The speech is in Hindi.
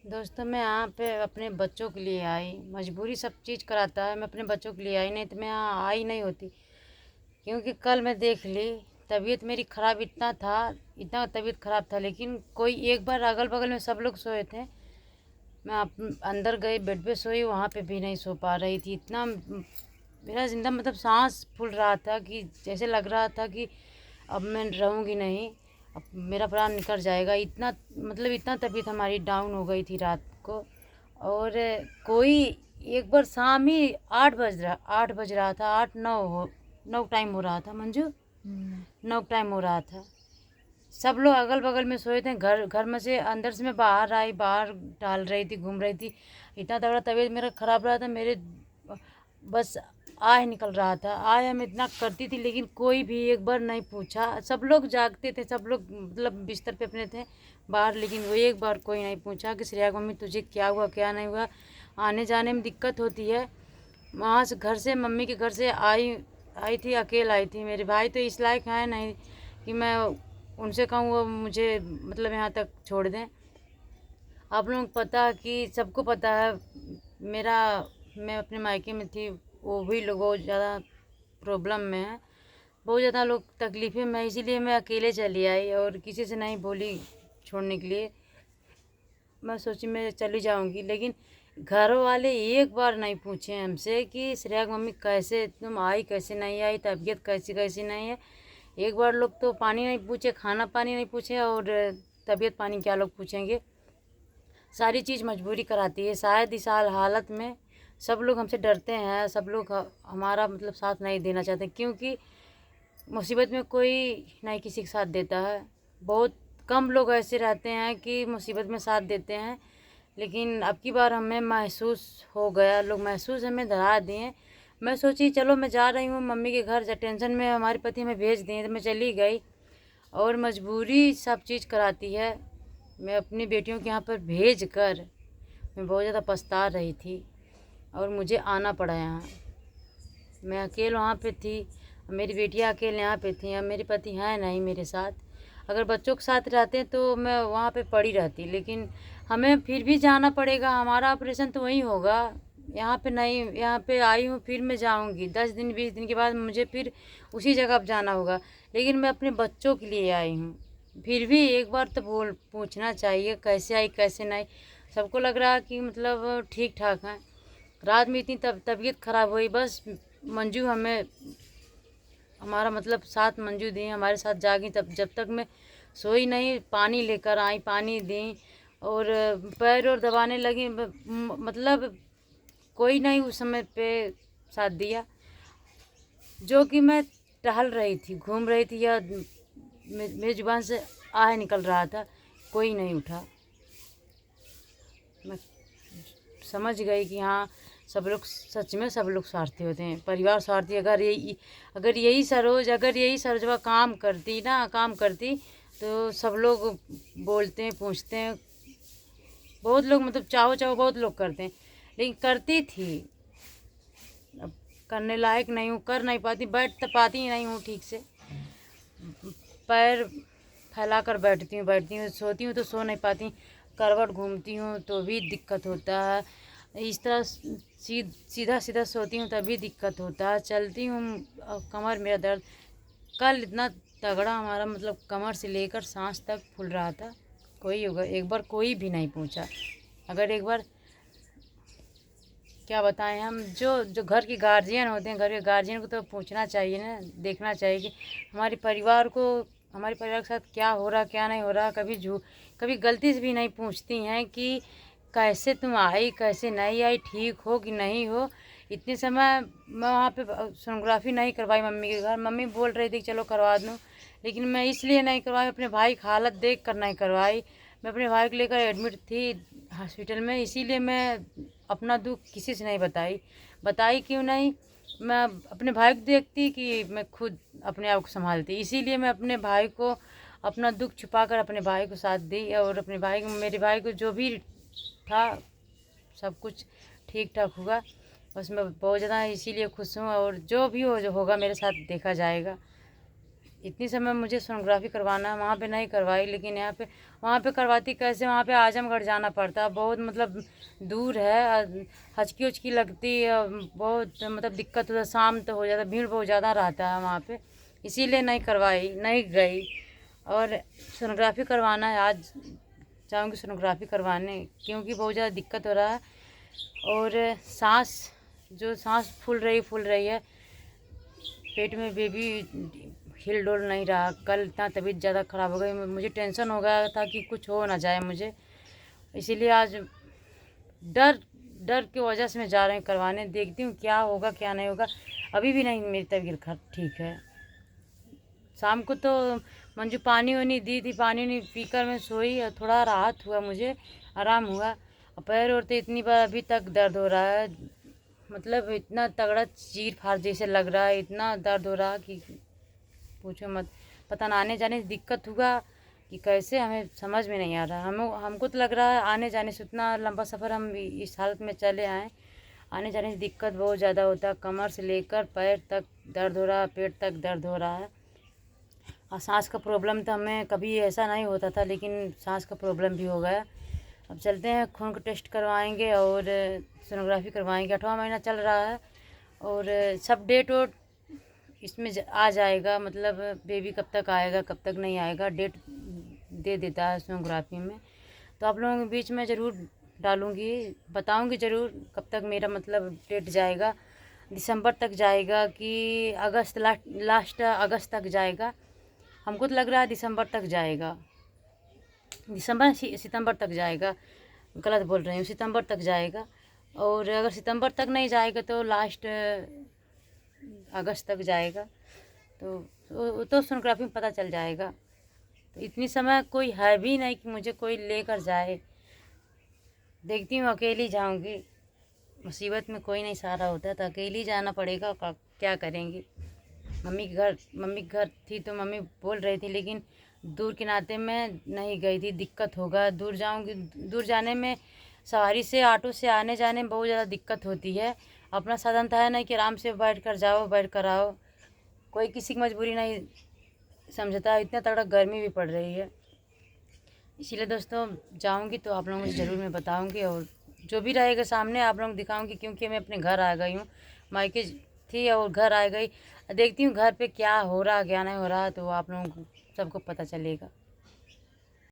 दोस्तों, मैं यहाँ पे अपने बच्चों के लिए आई। मजबूरी सब चीज़ कराता है, मैं अपने बच्चों के लिए आई, नहीं तो मैं यहाँ आई नहीं होती। क्योंकि कल मैं देख ली, तबीयत मेरी ख़राब इतना था, इतना तबीयत ख़राब था, लेकिन कोई एक बार अगल बगल में सब लोग सोए थे। मैं अंदर गई, बेड पे सोई, वहाँ पे भी नहीं सो पा रही थी। इतना मेरा जिंदा मतलब सांस फूल रहा था कि जैसे लग रहा था कि अब मैं रहूँगी नहीं, अब मेरा प्राण निकल जाएगा। इतना मतलब इतना तबीयत हमारी डाउन हो गई थी रात को। और कोई एक बार शाम ही 8 बज रहा था, 8 9 टाइम हो रहा था मंजू। 9 टाइम हो रहा था। सब लोग अगल बगल में सोए थे। घर घर में से अंदर से मैं बाहर आई, बाहर टहल रही थी, घूम रही थी। इतना तगड़ा तबीयत मेरा ख़राब रहा था, मेरे बस आह निकल रहा था। आह मैं इतना करती थी, लेकिन कोई भी एक बार नहीं पूछा। सब लोग जागते थे, सब लोग मतलब बिस्तर पे अपने थे बाहर, लेकिन वो एक बार कोई नहीं पूछा कि श्रेया मम्मी तुझे क्या हुआ क्या नहीं हुआ। आने जाने में दिक्कत होती है। वहाँ से घर से मम्मी के घर से आई आई थी, अकेले आई थी। मेरे भाई तो इस लायक है नहीं कि मैं उनसे कहूँ वो मुझे मतलब यहाँ तक छोड़ दें। आप लोगों को पता है कि सबको पता है मेरा, मैं अपने मायके में थी, वो भी लोग बहुत ज़्यादा प्रॉब्लम में है, बहुत ज़्यादा लोग तकलीफ़ें में, इसीलिए मैं अकेले चली आई और किसी से नहीं बोली छोड़ने के लिए। मैं सोची मैं चली जाऊंगी, लेकिन घर वाले एक बार नहीं पूछे हमसे कि श्रेया की मम्मी कैसे तुम आई, कैसे नहीं आई, तबीयत कैसी कैसी नहीं है। एक बार लोग तो पानी नहीं पूछे, खाना पानी नहीं पूछे, और तबीयत पानी क्या लोग पूछेंगे। सारी चीज़ मजबूरी कराती है। शायद इस हालत में सब लोग हमसे डरते हैं, सब लोग हमारा मतलब साथ नहीं देना चाहते, क्योंकि मुसीबत में कोई नहीं किसी का साथ देता है। बहुत कम लोग ऐसे रहते हैं कि मुसीबत में साथ देते हैं, लेकिन अब की बार हमें महसूस हो गया, लोग महसूस हमें धरा दिए। मैं सोची चलो मैं जा रही हूँ मम्मी के घर, टेंशन में हमारे पति हमें भेज दिए, तो मैं चली गई। और मजबूरी सब चीज़ कराती है। मैं अपनी बेटियों के यहाँ पर भेज कर मैं बहुत ज़्यादा पछता रही थी, और मुझे आना पड़ा यहाँ। मैं अकेले वहाँ पे थी, मेरी बेटियाँ अकेले यहाँ पे थी, अब मेरे पति हैं नहीं मेरे साथ। अगर बच्चों के साथ रहते तो मैं वहाँ पे पड़ी रहती, लेकिन हमें फिर भी जाना पड़ेगा। हमारा ऑपरेशन तो वहीं होगा, यहाँ पे नहीं। यहाँ पे आई हूँ, फिर मैं जाऊँगी 10 दिन 20 दिन के बाद मुझे फिर उसी जगह पर जाना होगा, लेकिन मैं अपने बच्चों के लिए आई हूँ। फिर भी एक बार तो पूछना चाहिए कैसे आई कैसे नहीं। सबको लग रहा है कि मतलब ठीक ठाक है। रात में इतनी तबीयत ख़राब हुई, बस मंजू हमें हमारा मतलब साथ मंजू दी, हमारे साथ जागी। तब जब तक मैं सोई नहीं, पानी लेकर आई, पानी दी, और पैर और दबाने लगी। मतलब कोई नहीं उस समय पे साथ दिया। जो कि मैं टहल रही थी, घूम रही थी, या मेरी जुबान से आह निकल रहा था, कोई नहीं उठा। मैं समझ गई कि हाँ, सब लोग सच में सब लोग स्वार्थी होते हैं, परिवार स्वार्थी। अगर यही सरोजवा काम करती तो सब लोग बोलते हैं, पूछते हैं। बहुत लोग मतलब चाहो चाहो बहुत लोग करते हैं, लेकिन करती थी। अब करने लायक नहीं हूँ, कर नहीं पाती, बैठ तो पाती ही नहीं हूँ ठीक से। पैर फैला कर बैठती हूँ, सोती हूँ तो सो नहीं पाती, करवट घूमती हूँ तो भी दिक्कत होता है। इस तरह सीधा सीधा सोती हूँ तभी दिक्कत होता है। चलती हूँ, कमर मेरा दर्द कल इतना तगड़ा, हमारा मतलब कमर से लेकर सांस तक फूल रहा था। कोई होगा एक बार कोई भी नहीं पूछा। अगर एक बार क्या बताएं हम, जो जो घर के गार्जियन होते हैं, घर के गार्जियन को तो पूछना चाहिए ना, देखना चाहिए कि हमारे परिवार के साथ क्या हो रहा क्या नहीं हो रहा। कभी गलती से भी नहीं पूछती हैं कि कैसे तुम आई, कैसे नहीं आई, ठीक हो कि नहीं हो। इतने समय मैं वहाँ पे सोनोग्राफी नहीं करवाई मम्मी के घर। मम्मी बोल रही थी चलो करवा दूँ, लेकिन मैं इसलिए नहीं करवाई, अपने भाई की हालत देख कर नहीं करवाई। मैं अपने भाई को लेकर एडमिट थी हॉस्पिटल में, इसीलिए मैं अपना दुख किसी से नहीं बताई क्यों नहीं। मैं अपने भाई को देखती कि मैं खुद अपने आप को संभालती, इसीलिए मैं अपने भाई को अपना दुख छुपाकर अपने भाई को साथ दी। और मेरे भाई को जो भी था सब कुछ ठीक ठाक हुआ। बस मैं बहुत ज़्यादा इसीलिए खुश हूँ, और जो भी जो होगा मेरे साथ देखा जाएगा। इतनी समय मुझे सोनोग्राफी करवाना है, वहाँ पे नहीं करवाई, लेकिन यहाँ पे वहाँ पे करवाती कैसे, वहाँ पे आजमगढ़ जाना पड़ता, बहुत मतलब दूर है, हचकी उचकी लगती है, बहुत मतलब दिक्कत होता, शाम तो हो जाता, भीड़ बहुत ज़्यादा रहता है वहाँ पे, इसीलिए नहीं करवाई, नहीं गई। और सोनोग्राफी करवाना है, आज जाऊँगी सोनोग्राफी करवाने, क्योंकि बहुत ज़्यादा दिक्कत हो रहा है। और सांस फूल रही है, पेट में बेबी हिल डोल नहीं रहा। कल इतना तबीयत ज़्यादा ख़राब हो गई, मुझे टेंशन हो गया था कि कुछ हो ना जाए मुझे, इसीलिए आज डर डर की वजह से मैं जा रही हूँ करवाने, देखती हूँ क्या होगा क्या नहीं होगा। अभी भी नहीं मेरी तबीयत ठीक है। शाम को तो मंजू पानी वानी दी थी, पानी नहीं पीकर मैं सोई और थोड़ा राहत हुआ, मुझे आराम हुआ। और पैर और तो इतनी बार अभी तक दर्द हो रहा है, मतलब इतना तगड़ा चीर फाड़ जैसे लग रहा है, इतना दर्द हो रहा कि पूछो मत। पता ना आने जाने से दिक्कत हुआ कि कैसे, हमें समझ में नहीं आ रहा। हमको तो लग रहा है आने जाने से, उतना लंबा सफ़र हम इस हालत में चले आए, आने जाने से दिक्कत बहुत ज़्यादा होता है। कमर से लेकर पैर तक दर्द हो रहा है, पेट तक दर्द हो रहा है। और सांस का प्रॉब्लम तो हमें कभी ऐसा नहीं होता था, लेकिन सांस का प्रॉब्लम भी हो गया। अब चलते हैं, खून का टेस्ट करवाएंगे और सोनोग्राफी करवाएंगे। 8वां महीना चल रहा है और सब डेट वोट इसमें आ जाएगा, मतलब बेबी कब तक आएगा कब तक नहीं आएगा, डेट दे देता है सोनोग्राफी में। तो आप लोगों के बीच में ज़रूर डालूँगी, बताऊँगी ज़रूर कब तक मेरा मतलब डेट जाएगा। दिसंबर तक जाएगा कि अगस्त, लास्ट अगस्त तक जाएगा। हमको तो लग रहा है दिसंबर तक जाएगा, सितंबर तक जाएगा, गलत बोल रही हूँ, सितंबर तक जाएगा। और अगर सितंबर तक नहीं जाएगा तो लास्ट अगस्त तक जाएगा। तो सोनोग्राफी में पता चल जाएगा। तो इतनी समय कोई है भी नहीं कि मुझे कोई लेकर जाए, देखती हूँ अकेली जाऊँगी। मुसीबत में कोई नहीं सहारा होता, तो अकेली जाना पड़ेगा, क्या करेंगी। मम्मी के घर थी तो मम्मी बोल रही थी, लेकिन दूर के नाते मैं नहीं गई थी, दिक्कत होगा। दूर जाऊंगी, दूर जाने में सवारी से, ऑटो से आने जाने में बहुत ज़्यादा दिक्कत होती है। अपना साधन तो है नहीं कि आराम से बैठ कर जाओ, बैठ कर आओ, कोई किसी की मजबूरी नहीं समझता। इतना तगड़ा गर्मी भी पड़ रही है, इसीलिए दोस्तों जाऊंगी तो आप लोगों को ज़रूर मैं बताऊंगी, और जो भी रहेगा सामने आप लोगों को दिखाऊंगी, क्योंकि मैं अपने घर आ गई हूँ, मायके थी और घर आ गई। देखती हूँ घर पे क्या हो रहा क्या नहीं हो रहा, तो आप लोगों को सबको पता चलेगा।